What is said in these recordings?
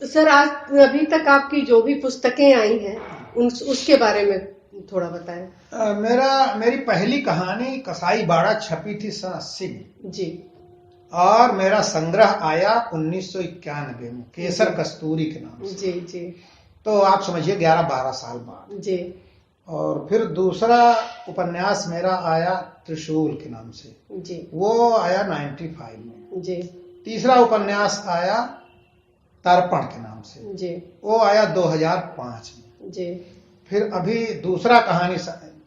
Sir, आज अभी तक आपकी जो भी पुस्तकें आई हैं उसके बारे में थोड़ा बताएं। मेरी पहली कहानी कसाई बाड़ा छपी थी सन 80 में जी। और मेरा संग्रह आया 1991 में केसर कस्तूरी के नाम से। जी जी। तो आप समझिए 11-12 साल बाद। जी। और फिर दूसरा उपन्यास मेरा आया त्रिशूल के नाम से। जी। वो आया 95 में। जी। तीसरा उपन्यास आया तर्पण के नाम से। जी। वो आया 2005 में। जी। फिर अभी दूसरा कहानी,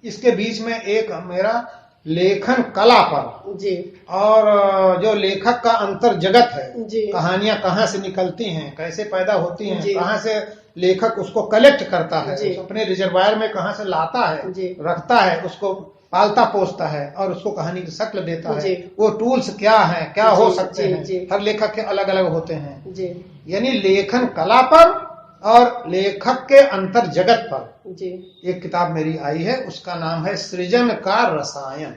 इसके बीच में एक मेरा लेखन कला पर जी। और जो लेखक का अंतर जगत है, जी। कहानियां कहाँ से निकलती हैं, कैसे पैदा होती हैं, जी। कहाँ से लेखक उसको कलेक्ट करता है, जी। अपने रिजर्वायर में कहाँ से लाता है, जी। रखता है, उसको पालता पोसता है और उसको कहानी की शक्ल देता जी। है। वो टूल्स क्या हैं, क्या हो सकते हैं, जी। हर लेखक के अलग अलग होते हैं। जी। यानी लेखन कला पर और लेखक के अंतर जगत पर जी। एक किताब मेरी आई है, उसका नाम है सृजन का रसायन।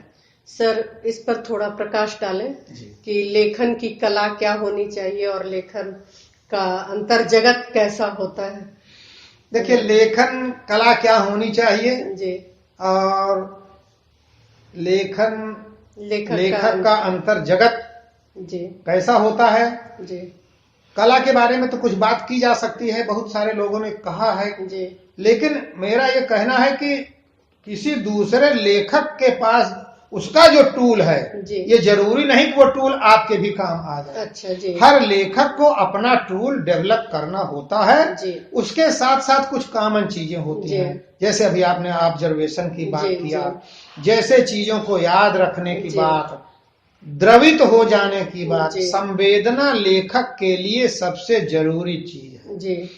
सर, इस पर थोड़ा प्रकाश डालें कि लेखन की कला क्या होनी चाहिए और लेखन का अंतर जगत कैसा होता है। देखिए, लेखन कला क्या होनी चाहिए जी। और लेखक का अंतर जगत जी कैसा होता है। जी। कला के बारे में तो कुछ बात की जा सकती है, बहुत सारे लोगों ने कहा है जी। लेकिन मेरा ये कहना है कि किसी दूसरे लेखक के पास उसका जो टूल है जी। ये जरूरी नहीं कि वो टूल आपके भी काम आ जाए। अच्छा जी। हर लेखक को अपना टूल डेवलप करना होता है जी। उसके साथ साथ कुछ कॉमन चीजें होती हैं, जैसे अभी आपने ऑब्जर्वेशन की बात किया, जैसे चीजों को याद रखने की बात, द्रवित हो जाने की बात। संवेदना लेखक के लिए सबसे जरूरी चीज है। जी।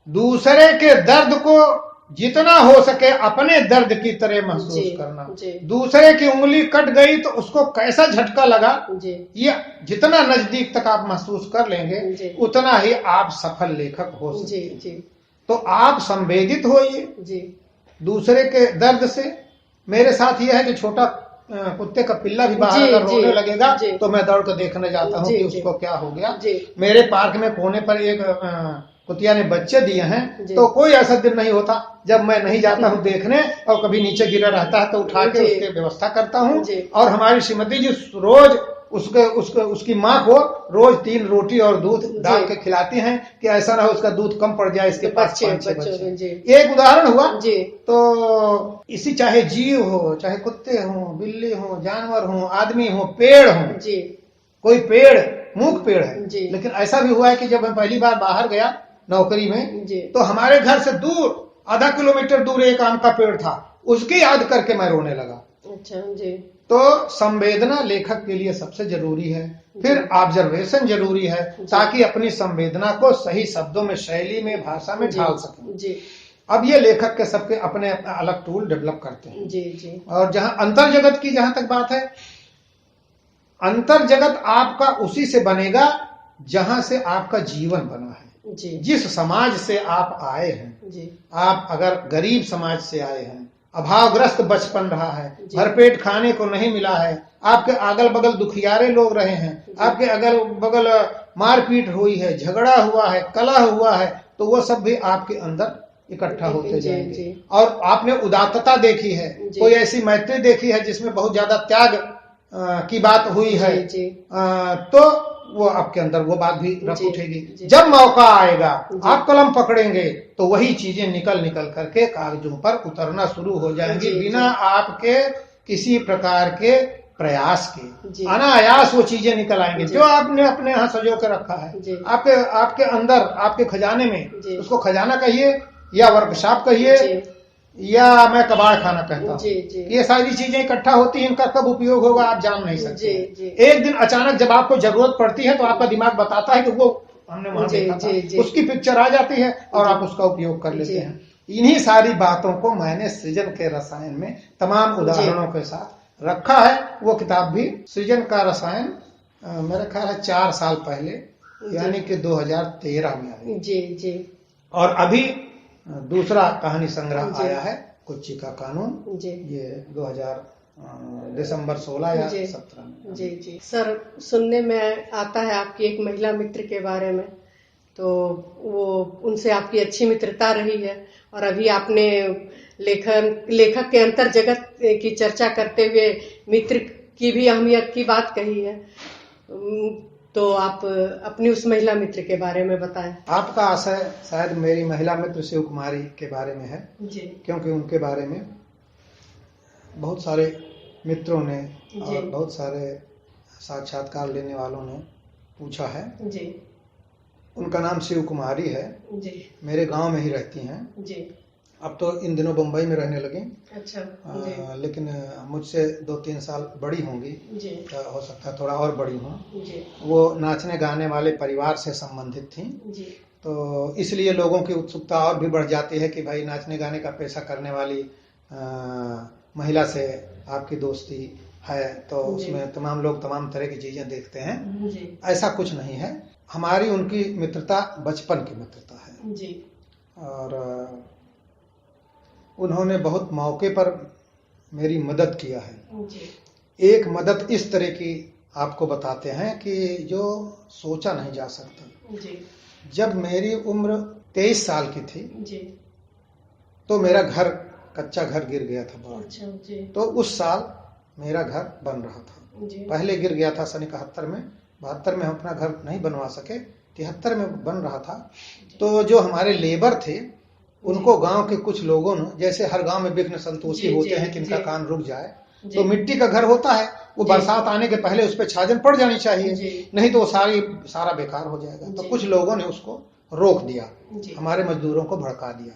दूसरे के दर्द को जितना हो सके अपने दर्द की तरह महसूस करना। दूसरे की उंगली कट गई तो उसको कैसा झटका लगा, ये जितना नजदीक तक आप महसूस कर लेंगे उतना ही आप सफल लेखक हो सकते हैं। तो आप संवेदित होइए दूसरे के दर्द से। मेरे साथ यह है कि छोटा कुत्ते का पिल्ला भी बाहर अगर रोने लगेगा तो मैं दौड़ कर देखने जाता हूँ कि उसको क्या हो गया। मेरे पार्क में कोने पर एक कुतिया ने बच्चे दिए हैं, तो कोई ऐसा दिन नहीं होता जब मैं नहीं जाता हूँ देखने, और कभी नीचे गिरा रहता है तो उठा के उसके व्यवस्था करता हूँ। और हमारी श्रीमती जी रोज उसकी माँ को रोज 3 रोटी और दूध डाल के खिलाती हैं कि ऐसा ना हो उसका दूध कम पड़ जाए, इसके पास 5-6 बच्चे। एक उदाहरण हुआ। तो इसी चाहे जीव हो, चाहे कुत्ते हो, बिल्ली हो, जानवर हो, आदमी हो, पेड़ हो, कोई पेड़ मूक पेड़ है, लेकिन ऐसा भी हुआ है कि जब मैं पहली बार बाहर गया नौकरी में तो हमारे घर से दूर आधा किलोमीटर दूर एक आम का पेड़ था, उसकी याद करके मैं रोने लगा। अच्छा जी। तो संवेदना लेखक के लिए सबसे जरूरी है। फिर ऑब्जर्वेशन जरूरी है ताकि अपनी संवेदना को सही शब्दों में, शैली में, भाषा में ढाल सकें। अब ये लेखक के सबके अपने अपना अलग टूल डेवलप करते हैं। जी। और जहां अंतर जगत की जहां तक बात है, अंतर जगत आपका उसी से बनेगा जहां से आपका जीवन बना है। जिस समाज से आप आए हैं, आप अगर गरीब समाज से आए हैं, अभावग्रस्त बचपन रहा है, भरपेट खाने को नहीं मिला है, आपके अगल बगल दुखियारे लोग रहे हैं, आपके अगल बगल मारपीट हुई है, झगड़ा हुआ है, कलह हुआ है, तो वो सब भी आपके अंदर इकट्ठा होते जाएंगे। और आपने उदात्तता देखी है, कोई ऐसी मैत्री देखी है जिसमें बहुत ज्यादा त्याग की बात हुई है, तो वो आपके अंदर वो बात भी रख उठेगी। जब मौका आएगा आप कलम पकड़ेंगे तो वही चीजें निकल करके कागजों पर उतरना शुरू हो जाएंगी, बिना आपके किसी प्रकार के प्रयास के। अनायास वो चीजें निकल आएंगे जो आपने अपने यहाँ सजो के रखा है आपके अंदर, आपके खजाने में। उसको खजाना कहिए या वर्कशॉप कहिए या मैं कबाड़ खाना कहता हूँ। ये सारी चीजें इकट्ठा होती हैं, इनका कब उपयोग होगा आप जान नहीं सकते। एक दिन अचानक जब आपको जरूरत पड़ती है तो आपका दिमाग बताता है कि वो हमने वहां देखा था, उसकी पिक्चर आ जाती है और आप उसका उपयोग कर लेते हैं। इन्हीं सारी बातों को मैंने सृजन के रसायन में तमाम उदाहरणों के साथ रखा है। वो किताब भी सृजन का रसायन मेरा ख्याल है 4 साल पहले यानी कि 2013 में आई। और अभी दूसरा कहानी संग्रह आया है कुच्ची का कानून, ये 2000 दिसंबर 16 या 17 में। जी। सर, सुनने में आता है आपकी एक महिला मित्र के बारे में, तो वो उनसे आपकी अच्छी मित्रता रही है। और अभी आपने लेखक के अंतर जगत की चर्चा करते हुए मित्र की भी अहमियत की बात कही है। तो आप अपनी उस महिला मित्र के बारे में बताएं। आपका आशय शायद मेरी महिला मित्र शिव कुमारी के बारे में है जी। क्योंकि उनके बारे में बहुत सारे मित्रों ने और बहुत सारे साक्षात्कार लेने वालों ने पूछा है। जी। उनका नाम शिव कुमारी है। जी। मेरे गांव में ही रहती हैं। जी। अब तो इन दिनों बम्बई में रहने लगी। अच्छा। लेकिन मुझसे 2-3 साल बड़ी होंगी। जी। हो सकता है थोड़ा और बड़ी हों। जी। वो नाचने गाने वाले परिवार से संबंधित थी। जी। तो इसलिए लोगों की उत्सुकता और भी बढ़ जाती है कि भाई नाचने गाने का पेशा करने वाली महिला से आपकी दोस्ती है, तो उसमें तमाम लोग तमाम तरह की चीजें देखते हैं। जी। ऐसा कुछ नहीं है। हमारी उनकी मित्रता बचपन की मित्रता है। जी। और उन्होंने बहुत मौके पर मेरी मदद किया है। जी। एक मदद इस तरह की आपको बताते हैं कि जो सोचा नहीं जा सकता। जी। जब मेरी उम्र 23 साल की थी। जी। तो मेरा घर कच्चा घर गिर गया था बाढ़। अच्छा। जी। तो उस साल मेरा घर बन रहा था। जी। पहले गिर गया था सन 71 में। 72 में हम अपना घर नहीं बनवा सके, 73 में बन रहा था। तो जो हमारे लेबर थे उनको गांव के कुछ लोगों ने, जैसे हर गांव में विघ्न संतोषी होते हैं कि इनका काम रुक जाए, तो मिट्टी का घर होता है, वो बरसात आने के पहले उस पर छाजन पड़ जानी चाहिए, नहीं तो वो सारा बेकार हो जाएगा। तो कुछ लोगों ने उसको रोक दिया, हमारे मजदूरों को भड़का दिया।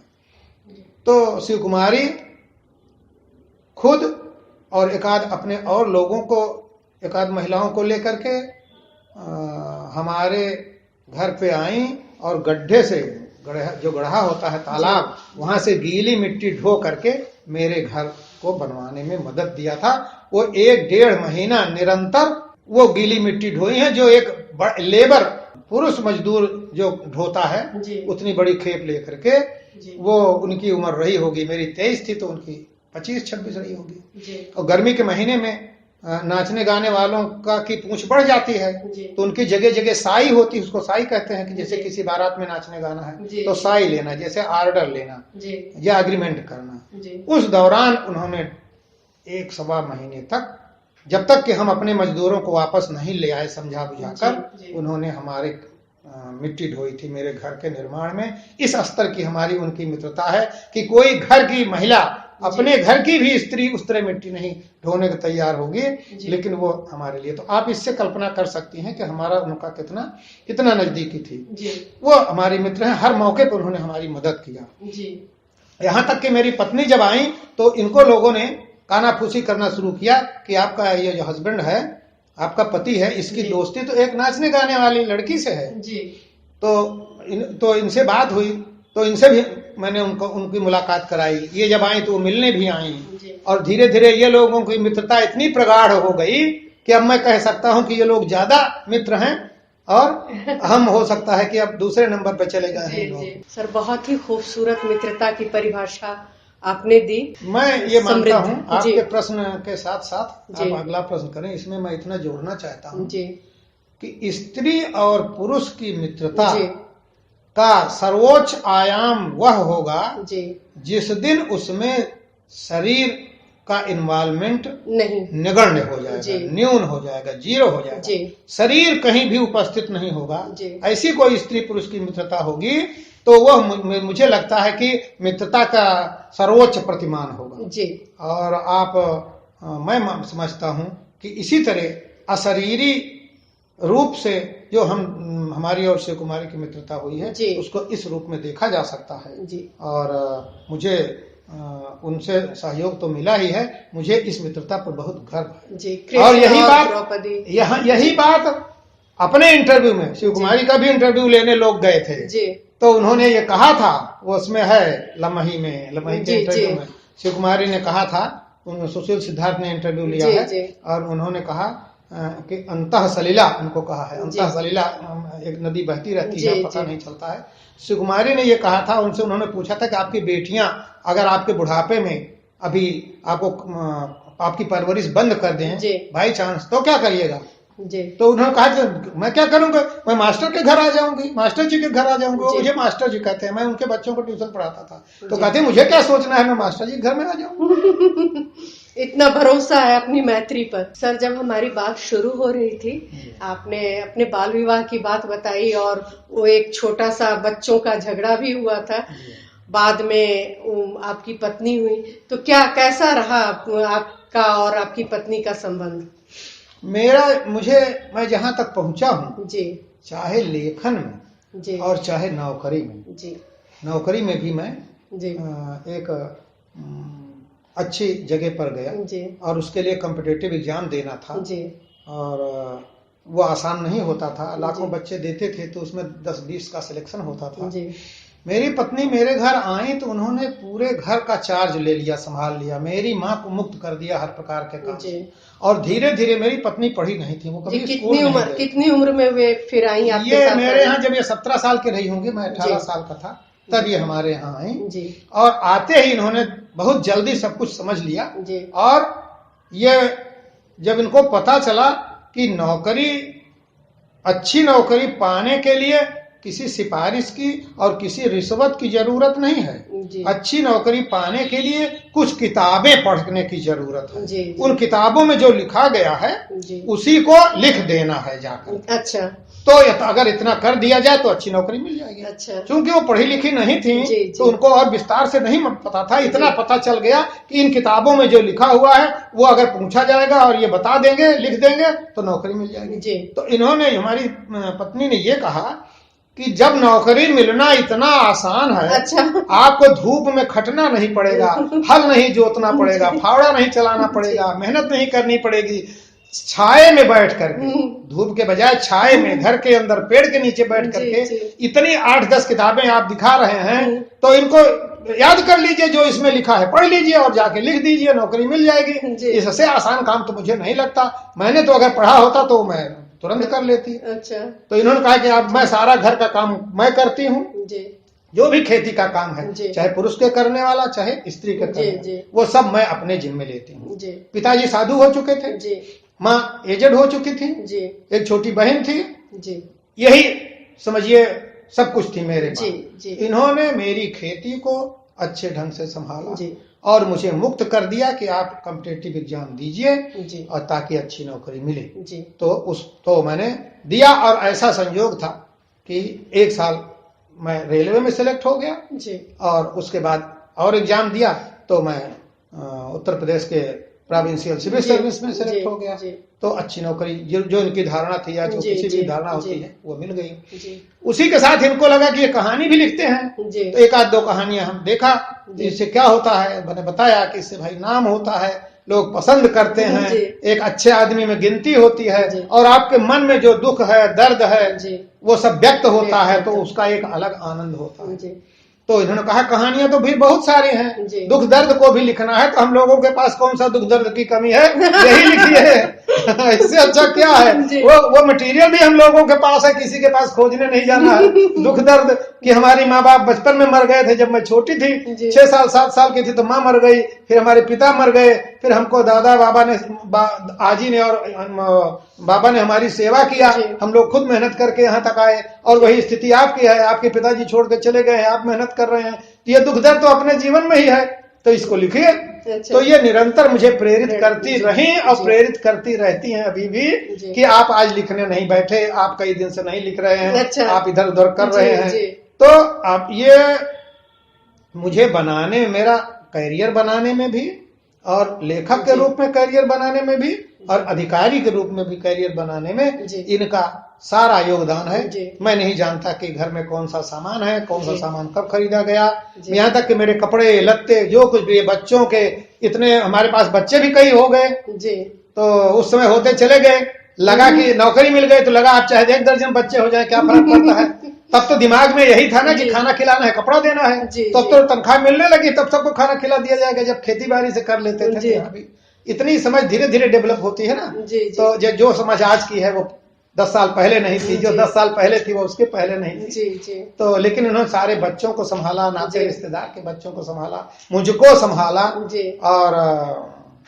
तो शिव कुमारी खुद और एकाध अपने और लोगों को, एकाध महिलाओं को लेकर के हमारे घर पे आई और गड्ढे से, जो गड्ढा होता है तालाब, वहां से गीली मिट्टी ढो करके मेरे घर को बनवाने में मदद दिया था। वो 1-1.5 महीना निरंतर वो गीली मिट्टी ढोई है, जो एक लेबर पुरुष मजदूर जो ढोता है उतनी बड़ी खेप लेकर के। वो उनकी उम्र रही होगी, मेरी 23 थी तो उनकी 25-26 रही होगी। और गर्मी के महीने में नाचने गाने वालों का की पूंछ बढ़ जाती है, तो उनकी जगह जगह साई होती है, उसको साई कहते हैं कि जैसे किसी बारात में नाचने गाना है तो साई लेना, जैसे ऑर्डर लेना या एग्रीमेंट करना। उस दौरान उन्होंने 1-1.25 महीने तक, जब तक कि हम अपने मजदूरों को वापस नहीं ले आए समझा बुझाकर, उन्होंने हमारे मिट्टी ढोई थी मेरे घर के निर्माण में। इस स्तर की हमारी उनकी मित्रता है कि कोई घर की महिला अपने घर की भी स्त्री उस तरह मिट्टी नहीं ढोने को तैयार होगी, लेकिन वो हमारे लिए। तो आप इससे कल्पना कर सकती हैं कि हमारा उनका कितना नजदीकी थी। वो हमारी मित्र हैं, हर मौके पर उन्होंने हमारी मदद किया। यहाँ तक कि मेरी पत्नी जब आई तो इनको लोगों ने कानाफूसी करना शुरू किया कि आपका ये जो हस्बैंड है, आपका पति है, इसकी दोस्ती तो एक नाचने गाने वाली लड़की से है। तो इनसे बात हुई, तो इनसे भी मैंने उनकी मुलाकात कराई। ये जब आई तो वो मिलने भी आई, और धीरे धीरे ये लोगों की मित्रता इतनी प्रगाढ़ हो गई कि अब मैं कह सकता हूं कि ये लोग ज्यादा मित्र हैं, और हम हो सकता है कि अब दूसरे नंबर पर चले गए हैं। सर, बहुत ही खूबसूरत मित्रता की परिभाषा आपने दी। मैं ये मानता हूँ आपके प्रश्न के साथ साथ आप अगला प्रश्न करें, इसमें मैं इतना जोड़ना चाहता हूँ कि स्त्री और पुरुष की मित्रता का सर्वोच्च आयाम वह होगा जिस दिन उसमें शरीर का इन्वॉल्वमेंट नगण्य हो जाएगा, न्यून हो जाएगा, 0 हो जाएगा, शरीर कहीं भी उपस्थित नहीं होगा। ऐसी कोई स्त्री पुरुष की मित्रता होगी तो वह मुझे लगता है कि मित्रता का सर्वोच्च प्रतिमान होगा। और मैं समझता हूं कि इसी तरह अशरीरी रूप से जो हमारी और शिव कुमारी की मित्रता हुई है, उसको इस रूप में देखा जा सकता है। और मुझे उनसे सहयोग तो मिला ही है, मुझे इस मित्रता पर बहुत गर्व है। और यही बात अपने इंटरव्यू में, शिव कुमारी का भी इंटरव्यू लेने लोग गए थे, तो उन्होंने ये कहा था, वो उसमें है लमही के इंटरव्यू में शिव कुमारी ने कहा था, सुशील सिद्धार्थ ने इंटरव्यू लिया है, और उन्होंने कहा कि अंतः सलीला, उनको कहा है अंतः सलीला एक नदी बहती रहती है, पता नहीं चलता है। शिव कुमारी ने ये कहा था उनसे, उन्होंने पूछा था कि आपकी बेटियां अगर आपके बुढ़ापे में अभी आपको आपकी परवरिश बंद कर दें बाई चांस, तो क्या करिएगा? जी। तो उन्होंने कहा कि मैं क्या करूंगा, मैं मास्टर के घर आ जाऊंगी, मास्टर जी के घर आ जाऊंगी। वो मुझे मास्टर जी कहते हैं, मैं उनके बच्चों को ट्यूशन पढ़ाता था। तो कहते हैं मुझे क्या सोचना है, मैं मास्टर जी के घर में आ जाऊंगा। इतना भरोसा है अपनी मैत्री पर। सर, जब हमारी बात शुरू हो रही थी, आपने अपने बाल विवाह की बात बताई और वो एक छोटा सा बच्चों का झगड़ा भी हुआ था, बाद में आपकी पत्नी हुई, तो क्या कैसा रहा आपका और आपकी पत्नी का संबंध? मैं जहां तक पहुंचा हूं जी, चाहे लेखन में जी, और चाहे नौकरी में, जी, नौकरी में भी मैं जी, एक अच्छी जगह पर गया जी, और उसके लिए कॉम्पिटिटिव एग्जाम देना था। जी, और वो आसान नहीं होता था, लाखों बच्चे देते थे तो उसमें 10-20 का सिलेक्शन होता था। जी। मेरी पत्नी मेरे घर आई तो उन्होंने पूरे घर का चार्ज ले लिया, संभाल लिया, मेरी माँ को मुक्त कर दिया हर प्रकार के काम से। और धीरे धीरे, मेरी पत्नी पढ़ी नहीं थी, वो कभी स्कूल नहीं गई। कितनी उम्र में वे फिर आई आपके ये साथ? मेरे यहाँ जब ये 17 साल के रही होंगी, मैं 18 साल का था, तब ये हमारे यहाँ आई। जी, और आते ही इन्होंने बहुत जल्दी सब कुछ समझ लिया। जी, और ये जब इनको पता चला कि नौकरी, अच्छी नौकरी पाने के लिए किसी सिफारिश की और किसी रिश्वत की जरूरत नहीं है। जी, अच्छी नौकरी पाने के लिए कुछ किताबें पढ़ने की जरूरत है। जी, उन किताबों में जो लिखा गया है जी, उसी को लिख देना है जाकर। अच्छा, तो अगर इतना कर दिया जाए तो अच्छी नौकरी मिल जाएगी। अच्छा, क्योंकि वो पढ़ी लिखी नहीं थी, जी, जी, तो उनको और विस्तार से नहीं पता था। इतना पता चल गया कि इन किताबों में जो लिखा हुआ है वो अगर पूछा जाएगा और ये बता देंगे, लिख देंगे, तो नौकरी मिल जाएगी। जी। तो इन्होंने, हमारी पत्नी ने ये कहा कि जब नौकरी मिलना इतना आसान है, अच्छा, आपको धूप में खटना नहीं पड़ेगा, हल नहीं जोतना पड़ेगा, फावड़ा नहीं चलाना पड़ेगा, मेहनत नहीं करनी पड़ेगी, छाए में बैठ करके, धूप के बजाय छाए में, घर के अंदर पेड़ के नीचे बैठ करके इतनी 8-10 किताबें आप दिखा रहे हैं, तो इनको याद कर लीजिए, जो इसमें लिखा है पढ़ लीजिए और जाके लिख दीजिए, नौकरी मिल जाएगी। इससे आसान काम तो मुझे नहीं लगता। मैंने तो अगर पढ़ा होता तो मैं तुरंत कर लेती। अच्छा। तो इन्होंने कहा कि अब मैं सारा घर का काम मैं करती हूँ, जो भी खेती का काम है, चाहे पुरुष के करने वाला चाहे स्त्री के करने वाला, वो सब मैं अपने जिम्मे लेती हूँ। पिताजी साधु हो चुके थे, माँ एजेड हो चुकी थी, एक छोटी बहन थी, यही समझिए सब कुछ थी मेरे पास। इन्होंने मेरी खेती को अच्छे ढंग से संभाला और मुझे मुक्त कर दिया कि आप कॉम्पिटिटिव एग्जाम दीजिए और ताकि अच्छी नौकरी मिले। तो मैंने दिया और ऐसा संयोग था कि 1 साल मैं रेलवे में सिलेक्ट हो गया और उसके बाद और एग्जाम दिया तो मैं उत्तर प्रदेश के प्रोविंशियल सिविल सर्विस में सिलेक्ट हो गया। तो अच्छी नौकरी जो इनकी धारणा थी या जो किसी भी धारणा होती है वो मिल गई। उसी के साथ इनको लगा कि ये कहानी भी लिखते हैं, तो 1-2 कहानियां हम देखा, इससे क्या होता है। मैंने बताया कि इससे भाई नाम होता है, लोग पसंद करते हैं, एक अच्छे आदमी में गिनती होती है और आपके मन में जो दुख है, दर्द है, वो सब व्यक्त होता है, तो उसका एक अलग आनंद होता है। तो इन्होंने कहा कहानियां तो भी बहुत सारी हैं, दुख दर्द को भी लिखना है, तो हम लोगों के पास कौन सा दुख दर्द की कमी है, यही लिखिए। इससे अच्छा क्या है। वो मटेरियल भी हम लोगों के पास है, किसी के पास खोजने नहीं जाना है। दुख दर्द कि हमारी माँ बाप बचपन में मर गए थे, जब मैं छोटी थी 6 साल 7 साल की थी तो माँ मर गई, फिर हमारे पिता मर गए, फिर हमको दादा बाबा ने, आजी ने और बाबा ने हमारी सेवा किया, हम लोग खुद मेहनत करके यहाँ तक आए, और वही स्थिति आपकी है, आपके पिताजी छोड़ के चले गए हैं, आप मेहनत कर रहे हैं, ये दुख दर्द तो अपने जीवन में ही है, तो इसको लिखिए। तो ये निरंतर मुझे प्रेरित करती रही और प्रेरित करती रहती हैं अभी भी कि आप आज लिखने नहीं बैठे, आप कई दिन से नहीं लिख रहे हैं, आप इधर उधर कर रहे हैं। तो आप ये मुझे बनाने में, मेरा करियर बनाने में भी और लेखक के रूप में करियर बनाने में भी और अधिकारी के रूप में भी करियर बनाने में इनका सारा योगदान है। मैं नहीं जानता कि घर में कौन सा सामान है, कौन सा सामान कब खरीदा गया, यहाँ तक कि मेरे कपड़े लत्ते जो कुछ भी, बच्चों के इतने, हमारे पास बच्चे भी कई हो गए, तो उस समय होते चले गए, लगा कि नौकरी मिल गई तो लगा आप चाहे 1 दर्जन बच्चे हो जाए क्या फर्क पड़ता है। तब तो दिमाग में यही था ना कि खाना खिलाना है, कपड़ा देना है, तब तो तनख्वाह मिलने लगी, तब सबको खाना खिला दिया जाएगा, जब खेती बाड़ी से कर लेते थे। अभी इतनी समझ धीरे धीरे डेवलप होती है ना। तो जो समझ आज की है वो 10 साल पहले नहीं थी, जो 10 साल पहले थी वो उसके पहले नहीं थी। तो लेकिन उन्होंने सारे बच्चों को संभाला, नाते रिश्तेदार के बच्चों को संभाला, मुझको संभाला, और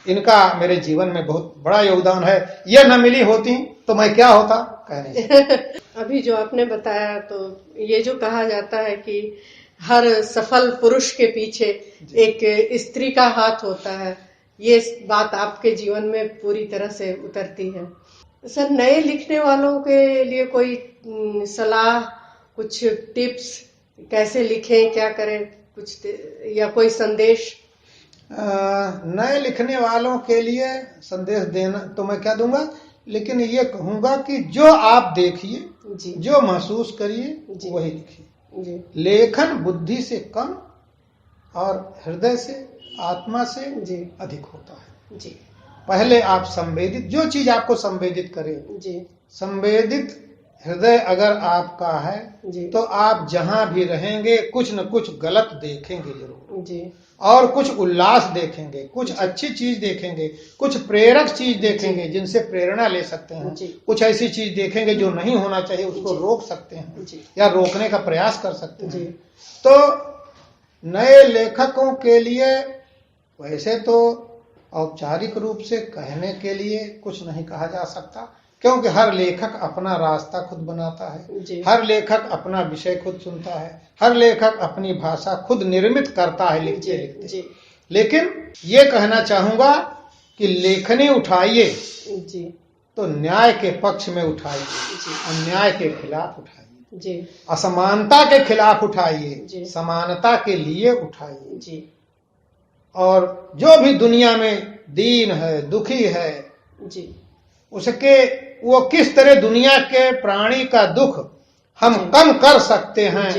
इनका मेरे जीवन में बहुत बड़ा योगदान है। ये न मिली होती तो मैं क्या होता, कह नहीं सकता। अभी जो आपने बताया, तो ये जो कहा जाता है कि हर सफल पुरुष के पीछे एक स्त्री का हाथ होता है, ये बात आपके जीवन में पूरी तरह से उतरती है। सर, नए लिखने वालों के लिए कोई सलाह, कुछ टिप्स, कैसे लिखें, क्या करें, कुछ या कोई संदेश? नए लिखने वालों के लिए संदेश देना तो मैं क्या दूंगा, लेकिन ये कहूंगा कि जो आप देखिए, जो महसूस करिए, वही लिखिए। लेखन बुद्धि से कम और हृदय से, आत्मा से अधिक होता है। जी। पहले आप संवेदित, जो चीज आपको संवेदित करे, संवेदित हृदय अगर आपका है तो आप जहां भी रहेंगे कुछ न कुछ गलत देखेंगे जरूर, और कुछ उल्लास देखेंगे, कुछ अच्छी चीज देखेंगे, कुछ प्रेरक चीज देखेंगे जिनसे प्रेरणा ले सकते हैं, कुछ ऐसी चीज देखेंगे जो नहीं होना चाहिए, उसको रोक सकते हैं या रोकने का प्रयास कर सकते हैं। तो नए लेखकों के लिए वैसे तो औपचारिक रूप से कहने के लिए कुछ नहीं कहा जा सकता, क्योंकि हर लेखक अपना रास्ता खुद बनाता है, हर लेखक अपना विषय खुद चुनता है, हर लेखक अपनी भाषा खुद निर्मित करता है लिखते लिखते। लेकिन ये कहना चाहूंगा कि लेखनी उठाइए तो न्याय के पक्ष में उठाइए, अन्याय के खिलाफ उठाइए, असमानता के खिलाफ उठाइए, समानता के लिए उठाइए। और जो भी दुनिया में दीन है, दुखी है, उसके वो किस तरह दुनिया के प्राणी का दुख हम कम कर सकते हैं,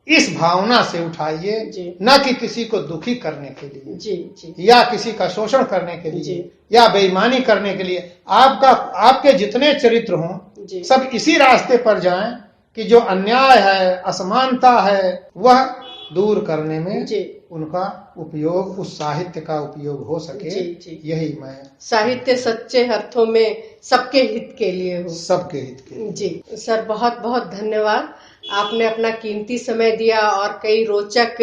इस भावना से उठाइए, न कि किसी को दुखी करने के लिए या किसी का शोषण करने के लिए या बेईमानी करने के लिए। आपके जितने चरित्र हों सब इसी रास्ते पर जाएं कि जो अन्याय है, असमानता है, वह दूर करने में उनका उपयोग, उस साहित्य का उपयोग हो सके। यही मैं, साहित्य सच्चे अर्थों में सबके हित के लिए हो, सबके हित के लिए। जी सर, बहुत बहुत धन्यवाद। आपने अपना कीमती समय दिया और कई रोचक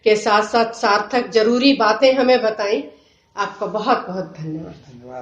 के साथ साथ सार्थक जरूरी बातें हमें बताई। आपका बहुत बहुत धन्यवाद।